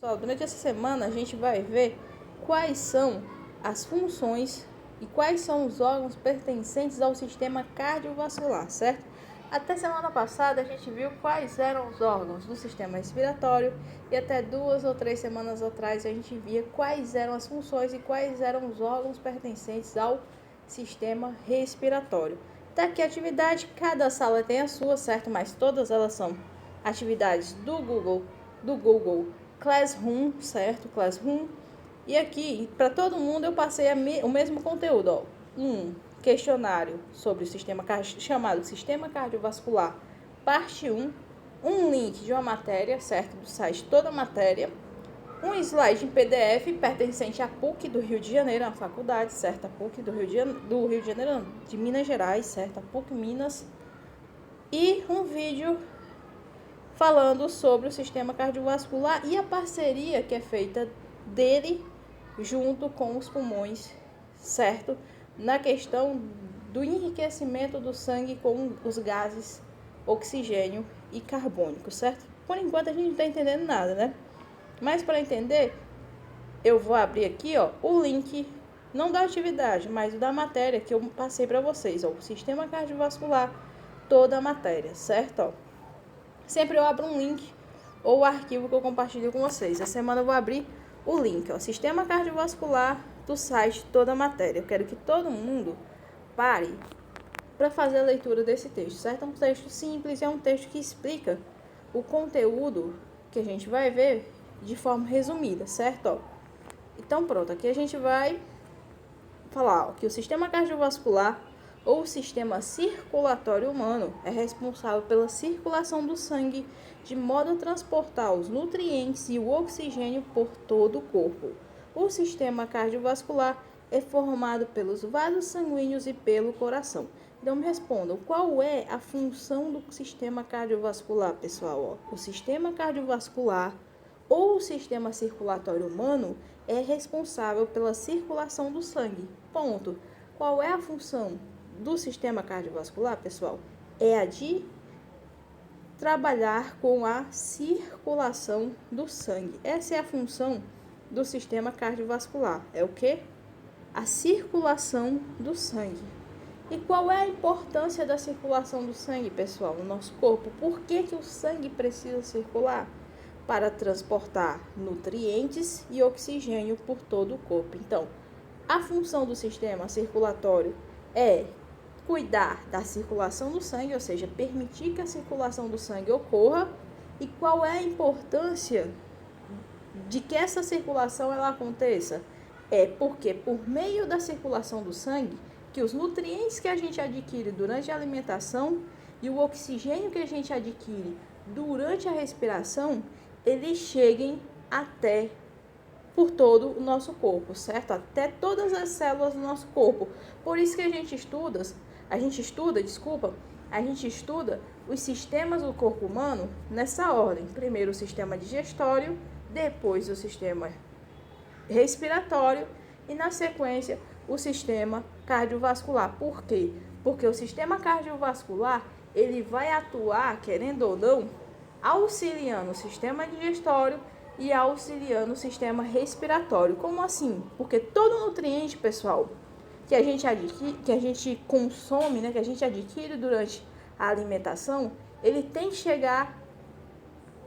Pessoal, durante essa semana a gente vai ver quais são as funções e quais são os órgãos pertencentes ao sistema cardiovascular, certo? Até semana passada a gente viu quais eram os órgãos do sistema respiratório e até 2 ou 3 semanas atrás a gente via quais eram as funções e quais eram os órgãos pertencentes ao sistema respiratório. Tá aqui a atividade, cada sala tem a sua, certo? Mas todas elas são atividades do Google Classroom, certo? Classroom. E aqui, para todo mundo, eu passei o mesmo conteúdo, ó. Um questionário sobre o sistema chamado Sistema Cardiovascular, parte 1. Um link de uma matéria, certo? Do site Toda Matéria. Um slide em PDF pertencente à PUC do Rio de Janeiro, a faculdade, certo? A PUC do Rio de Janeiro, não, de Minas Gerais, certo? A PUC Minas. E um vídeo falando sobre o sistema cardiovascular e a parceria que é feita dele junto com os pulmões, certo? Na questão do enriquecimento do sangue com os gases oxigênio e carbônico, certo? Por enquanto a gente não está entendendo nada, né? Mas para entender, eu vou abrir aqui, ó, o link, não da atividade, mas da matéria que eu passei para vocês, ó, o sistema cardiovascular, toda a matéria, certo? Ó. Sempre eu abro um link ou o arquivo que eu compartilho com vocês. Essa semana eu vou abrir o link, ó, Sistema Cardiovascular do site Toda a Matéria. Eu quero que todo mundo pare para fazer a leitura desse texto, certo? É um texto simples, é um texto que explica o conteúdo que a gente vai ver de forma resumida, certo? Ó. Então pronto, aqui a gente vai falar ó, que o sistema cardiovascular ou o sistema circulatório humano é responsável pela circulação do sangue de modo a transportar os nutrientes e o oxigênio por todo o corpo. O sistema cardiovascular é formado pelos vasos sanguíneos e pelo coração. Então me respondam, qual é a função do sistema cardiovascular, pessoal? Ó, o sistema cardiovascular ou o sistema circulatório humano é responsável pela circulação do sangue. Ponto. Qual é a função do sistema cardiovascular, pessoal? É a de trabalhar com a circulação do sangue. Essa é a função do sistema cardiovascular. É o quê? A circulação do sangue. E qual é a importância da circulação do sangue, pessoal, no nosso corpo? Por que o sangue precisa circular? Para transportar nutrientes e oxigênio por todo o corpo. Então, a função do sistema circulatório é cuidar da circulação do sangue, ou seja, permitir que a circulação do sangue ocorra. E qual é a importância de que essa circulação ela aconteça? É porque por meio da circulação do sangue, que os nutrientes que a gente adquire durante a alimentação e o oxigênio que a gente adquire durante a respiração, eles cheguem até por todo o nosso corpo, certo? Até todas as células do nosso corpo. Por isso que a gente estuda os sistemas do corpo humano nessa ordem. Primeiro o sistema digestório, depois o sistema respiratório e na sequência o sistema cardiovascular. Por quê? Porque o sistema cardiovascular, ele vai atuar, querendo ou não, auxiliando o sistema digestório e auxiliando o sistema respiratório. Como assim? Porque todo nutriente, pessoal, que a gente consome, né, que a gente adquire durante a alimentação, ele tem que chegar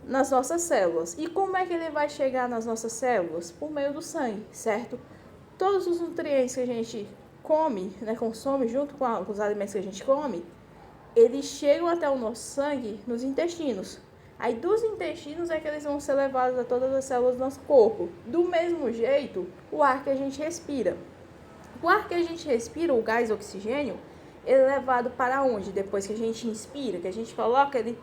nas nossas células. E como é que ele vai chegar nas nossas células? Por meio do sangue, certo? Todos os nutrientes que a gente come, né, consome junto com os alimentos que a gente come, eles chegam até o nosso sangue nos intestinos. Aí dos intestinos é que eles vão ser levados a todas as células do nosso corpo. Do mesmo jeito, o ar que a gente respira. O ar que a gente respira, o gás oxigênio, ele é levado para onde? Depois que a gente inspira, que a gente coloca ele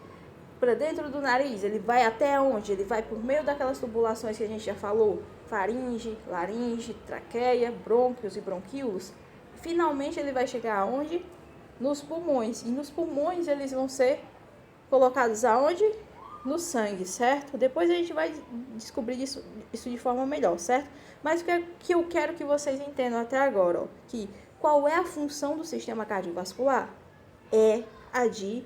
para dentro do nariz, ele vai até onde? Ele vai por meio daquelas tubulações que a gente já falou, faringe, laringe, traqueia, brônquios e bronquíolos. Finalmente ele vai chegar aonde? Nos pulmões. E nos pulmões eles vão ser colocados aonde? No sangue, certo? Depois a gente vai descobrir isso de forma melhor, certo? Mas o que eu quero que vocês entendam até agora, ó, que qual é a função do sistema cardiovascular? É a de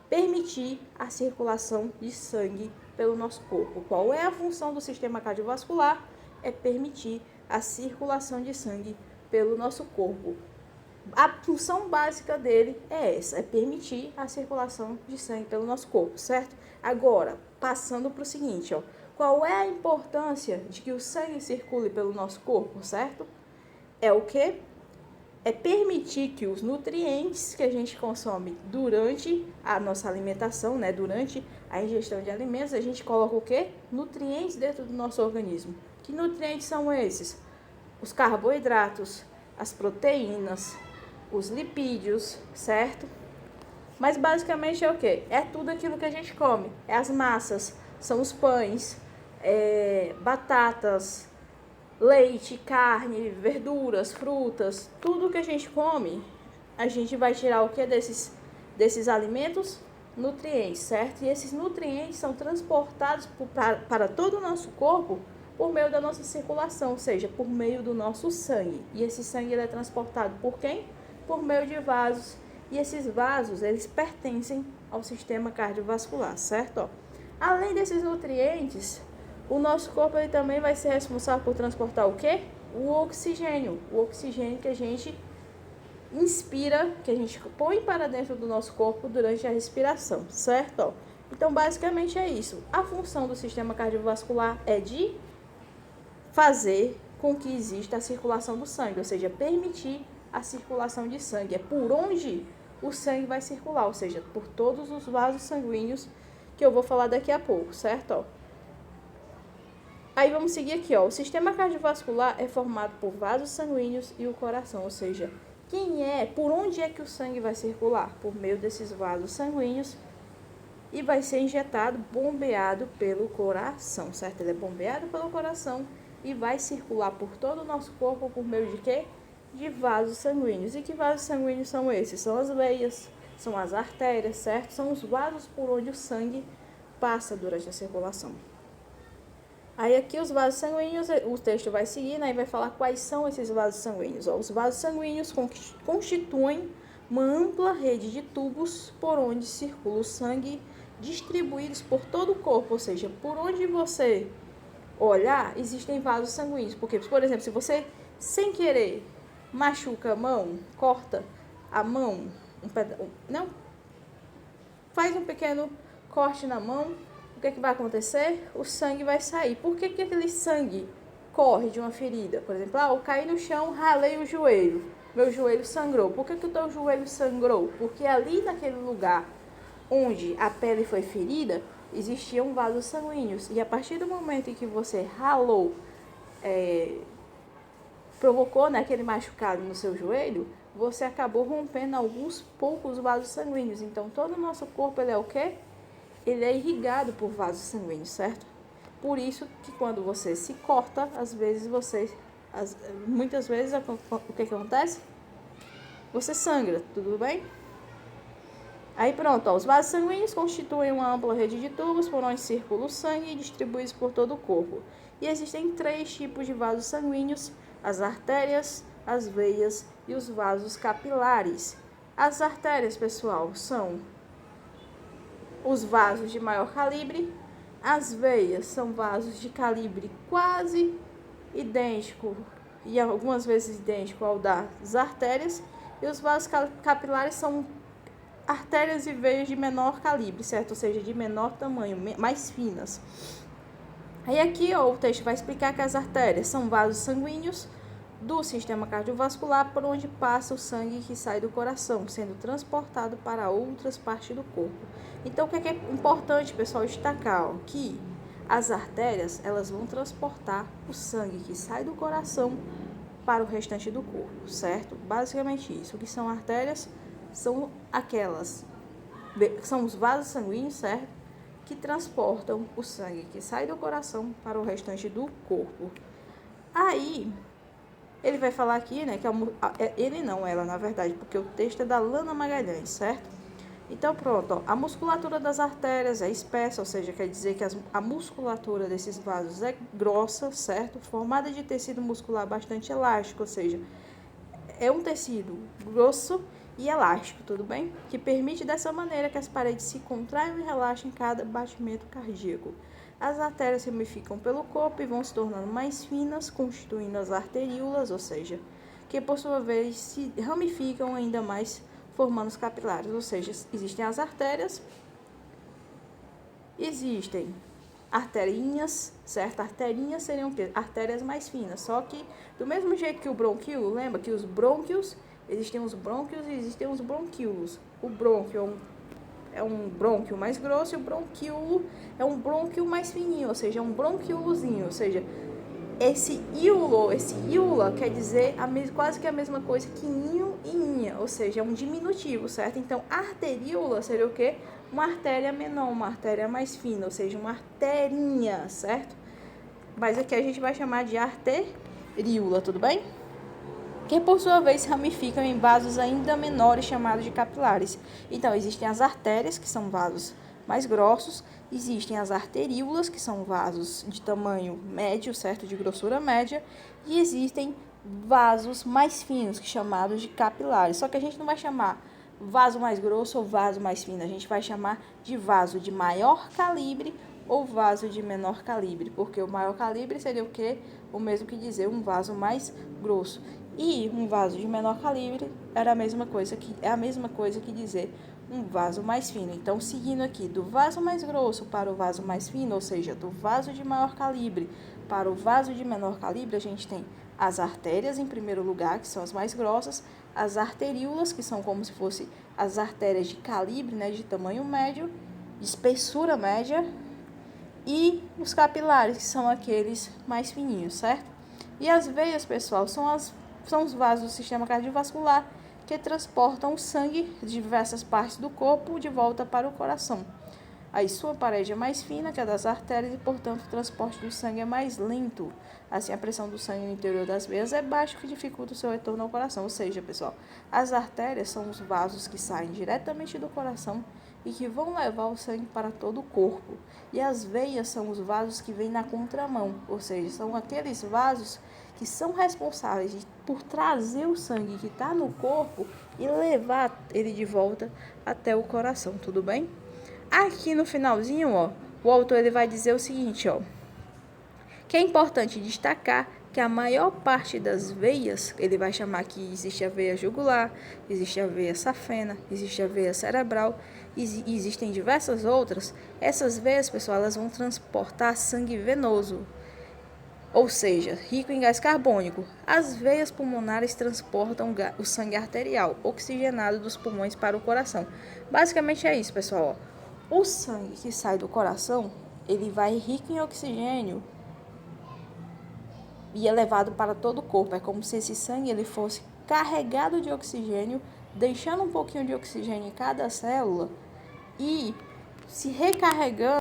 permitir a circulação de sangue pelo nosso corpo. Qual é a função do sistema cardiovascular? É permitir a circulação de sangue pelo nosso corpo. A função básica dele é essa, é permitir a circulação de sangue pelo nosso corpo, certo? Agora, passando para o seguinte, ó, qual é a importância de que o sangue circule pelo nosso corpo, certo? É o quê? É permitir que os nutrientes que a gente consome durante a nossa alimentação, né, durante a ingestão de alimentos, a gente coloca o quê? Nutrientes dentro do nosso organismo. Que nutrientes são esses? Os carboidratos, as proteínas, os lipídios, certo? Mas basicamente é o quê? É tudo aquilo que a gente come. É as massas, são os pães, batatas, leite, carne, verduras, frutas, tudo que a gente come, a gente vai tirar o que desses alimentos? Nutrientes, certo? E esses nutrientes são transportados para todo o nosso corpo por meio da nossa circulação, ou seja, por meio do nosso sangue. E esse sangue ele é transportado por quem? Por meio de vasos. E esses vasos, eles pertencem ao sistema cardiovascular, certo? Ó, além desses nutrientes, o nosso corpo ele também vai ser responsável por transportar o quê? O oxigênio. O oxigênio que a gente inspira, que a gente põe para dentro do nosso corpo durante a respiração, certo? Ó, então, basicamente é isso. A função do sistema cardiovascular é de fazer com que exista a circulação do sangue, ou seja, permitir a circulação de sangue. É por onde o sangue vai circular, ou seja, por todos os vasos sanguíneos que eu vou falar daqui a pouco, certo? Ó, aí vamos seguir aqui, ó. O sistema cardiovascular é formado por vasos sanguíneos e o coração, ou seja, por onde é que o sangue vai circular? Por meio desses vasos sanguíneos e vai ser injetado, bombeado pelo coração, certo? Ele é bombeado pelo coração e vai circular por todo o nosso corpo por meio de quê? De vasos sanguíneos. E que vasos sanguíneos são esses? São as veias, são as artérias, certo? São os vasos por onde o sangue passa durante a circulação. Aí aqui os vasos sanguíneos, o texto vai seguir, né, e vai falar quais são esses vasos sanguíneos. Ó, os vasos sanguíneos constituem uma ampla rede de tubos por onde circula o sangue, distribuídos por todo o corpo, ou seja, por onde você olhar, existem vasos sanguíneos. Porque, por exemplo, se você, sem querer, machuca a mão, corta a mão, faz um pequeno corte na mão, o que vai acontecer? O sangue vai sair. Por que aquele sangue corre de uma ferida? Por exemplo, eu caí no chão, ralei o joelho, meu joelho sangrou. Por que o teu joelho sangrou? Porque ali naquele lugar onde a pele foi ferida, existiam vasos sanguíneos. E a partir do momento em que você ralou, provocou, né, aquele machucado no seu joelho, você acabou rompendo alguns poucos vasos sanguíneos. Então, todo o nosso corpo, ele é o quê? Ele é irrigado por vasos sanguíneos, certo? Por isso que quando você se corta, muitas vezes, o que acontece? Você sangra, tudo bem? Aí pronto, ó, os vasos sanguíneos constituem uma ampla rede de tubos por onde circula o sangue e distribuídos por todo o corpo. E existem 3 tipos de vasos sanguíneos: as artérias, as veias e os vasos capilares. As artérias, pessoal, são os vasos de maior calibre. As veias são vasos de calibre quase idêntico e algumas vezes idêntico ao das artérias. E os vasos capilares são artérias e veias de menor calibre, certo? Ou seja, de menor tamanho, mais finas. Aí aqui, ó, o texto vai explicar que as artérias são vasos sanguíneos do sistema cardiovascular por onde passa o sangue que sai do coração, sendo transportado para outras partes do corpo. Então, o que é importante, pessoal, destacar? Ó, que as artérias, elas vão transportar o sangue que sai do coração para o restante do corpo, certo? Basicamente isso. O que são artérias? São os vasos sanguíneos, certo? Que transportam o sangue que sai do coração para o restante do corpo. Aí, ele vai falar aqui, né, que ela, na verdade, porque o texto é da Lana Magalhães, certo? Então, pronto, ó, a musculatura das artérias é espessa, ou seja, quer dizer que a musculatura desses vasos é grossa, certo? Formada de tecido muscular bastante elástico, ou seja, é um tecido grosso e elástico, tudo bem? Que permite dessa maneira que as paredes se contraiam e relaxem em cada batimento cardíaco. As artérias ramificam pelo corpo e vão se tornando mais finas, constituindo as arteríolas, ou seja, que por sua vez se ramificam ainda mais, formando os capilares. Ou seja, existem as artérias, existem arterinhas, certo? Arterinhas seriam o quê? Artérias mais finas, só que do mesmo jeito que o brônquio, lembra que os brônquios, existem os brônquios e existem os bronquíolos. O brônquio é um brônquio mais grosso e o bronquíolo é um brônquio mais fininho, ou seja, é um bronquiolozinho, ou seja, esse íula quer dizer quase que a mesma coisa que inho e inha, ou seja, é um diminutivo, certo? Então, arteríola seria o quê? Uma artéria menor, uma artéria mais fina, ou seja, uma arterinha, certo? Mas aqui a gente vai chamar de arteríola, tudo bem? Que por sua vez se ramificam em vasos ainda menores chamados de capilares. Então, existem as artérias, que são vasos mais grossos, existem as arteríolas, que são vasos de tamanho médio, certo? De grossura média, e existem vasos mais finos, que são chamados de capilares. Só que a gente não vai chamar vaso mais grosso ou vaso mais fino, a gente vai chamar de vaso de maior calibre ou vaso de menor calibre, porque o maior calibre seria o quê? O mesmo que dizer um vaso mais grosso. E um vaso de menor calibre é a mesma coisa que dizer um vaso mais fino. Então, seguindo aqui do vaso mais grosso para o vaso mais fino, ou seja, do vaso de maior calibre para o vaso de menor calibre, a gente tem as artérias em primeiro lugar, que são as mais grossas, as arteríolas, que são como se fossem as artérias de calibre, né, de tamanho médio, de espessura média, e os capilares, que são aqueles mais fininhos, certo? E as veias, pessoal, são os vasos do sistema cardiovascular que transportam o sangue de diversas partes do corpo de volta para o coração. Aí sua parede é mais fina que a das artérias e, portanto, o transporte do sangue é mais lento. Assim, a pressão do sangue no interior das veias é baixa, o que dificulta o seu retorno ao coração. Ou seja, pessoal, as artérias são os vasos que saem diretamente do coração e que vão levar o sangue para todo o corpo. E as veias são os vasos que vêm na contramão, ou seja, são aqueles vasos que são responsáveis por trazer o sangue que está no corpo e levar ele de volta até o coração, tudo bem? Aqui no finalzinho, ó, o autor ele vai dizer o seguinte, ó, que é importante destacar que a maior parte das veias, ele vai chamar que existe a veia jugular, existe a veia safena, existe a veia cerebral, e existem diversas outras. Essas veias, pessoal, elas vão transportar sangue venoso, ou seja, rico em gás carbônico. As veias pulmonares transportam o sangue arterial, oxigenado dos pulmões para o coração. Basicamente é isso, pessoal, ó. O sangue que sai do coração, ele vai rico em oxigênio e é levado para todo o corpo. É como se esse sangue ele fosse carregado de oxigênio, deixando um pouquinho de oxigênio em cada célula e se recarregando